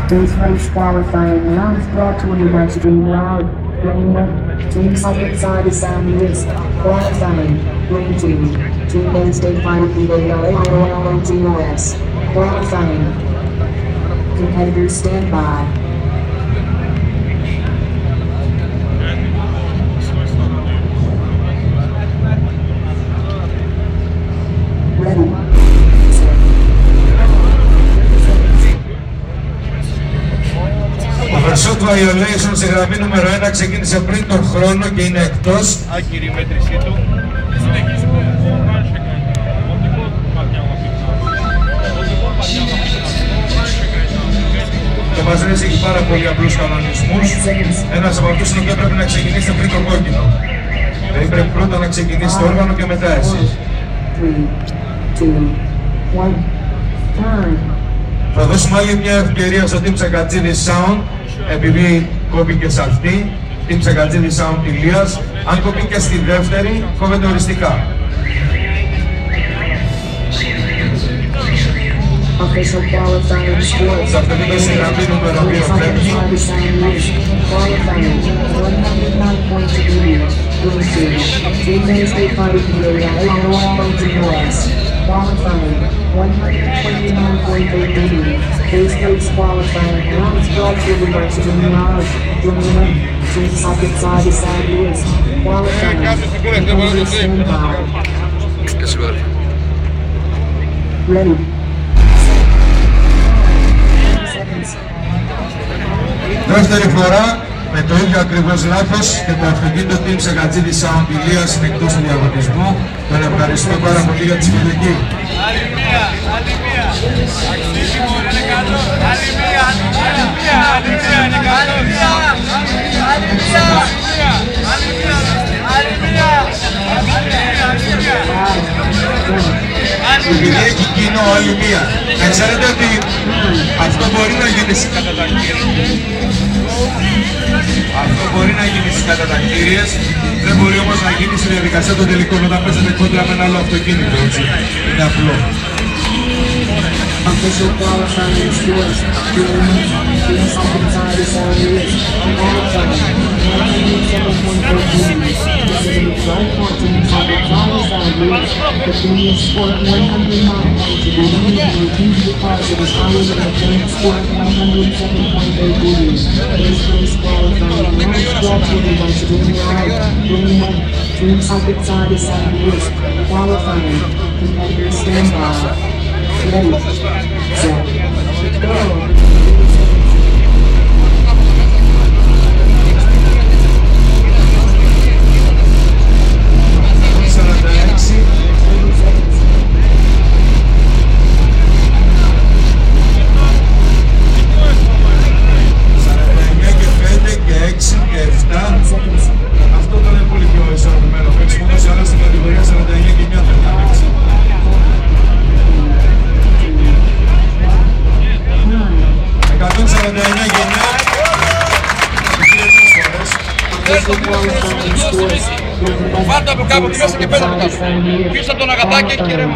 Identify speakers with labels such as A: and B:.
A: This race qualifying rounds brought to you by Stream Loud. Lane 1, Team Socket Side is Sam Lewis. Qualifying, Lane 2, Team Mainstay Fighter PWLOLOTOS. Qualifying. Competitors stand by. Ready.
B: Ο Pursuit Violation σε γραμμή νούμερο 1 ξεκίνησε πριν τον χρόνο και είναι εκτός.
C: Άκυρη η μέτρησή του.
B: Το Mazres έχει πάρα πολύ απλούς κανονισμούς. Ένας από αυτούς είναι ότι πρέπει να ξεκινήσετε πριν το κόκκινο. Δηλαδή πρέπει πρώτα να ξεκινήσει το όργανο και μετά εσείς.
A: 3, 2, 1, time.
B: Θα δώσουμε άλλη μια ευκαιρία στο Team Τσακατζίδης Sound, επειδή κόπηκε σε αυτή. Team Τσακατζίδης Sound Ηλίας. Αν κόπηκε στη δεύτερη, κόβεται οριστικά.
A: Official qualifying scores.
B: Σε αυτή τη γραμμή νούμερο 2 φεύγει.
A: Qualifying 109 points to lead. Team Mainstay Fighter PWLOLOTOS. Qualifying 129.8 lead. Base race qualifying rounds brought to you by Stream Loud. Lane 1, Team Socket Side is Sam Lewis. Qualifying. Competitors stand by. Ready.
B: Δεύτερη φορά, με το ίδιο ακριβώς λάθος και το αυτοκίνητο Team Τσακατζίδης Sound Ηλίας είναι εκτός του διαγωνισμού. Τον ευχαριστώ πάρα πολύ για τη συμμετοχή.
C: Άλλη μία. Αξίζει μωρέ, είναι καλό. Άλλη μία, είναι καλό.
B: Επειδή έχει κοινό άλλη μία. Να ξέρετε ότι αυτό μπορεί να γίνει κατά τα κτίριες. Αυτό μπορεί να γίνει κατά τα κτίριες. Δεν μπορεί όμως να γίνει στη διαδικασία των τελικών όταν παίζετε κόντρα με ένα άλλο αυτοκίνητο. Έτσι. Είναι απλό.
A: Official qualifying scores. Team Socket Side is Sam Lewis. Qualifying 107.4 lead. This is a drive for Team Socket Side is Sam Lewis. The team scored 109 points to lead. The team deposit is higher than the team scored 107.8 lead. This race qualifying rounds brought to you by Stream Loud. Lane 1, Team Socket Side is Sam Lewis. Qualifying. Competitors stand by. Ready, set, go!
B: 49 γενιά.
C: Βάλτε από κάπου μέσα και πέρα από κάπου. Πίσω από τον αγατάκι και ρεύμα.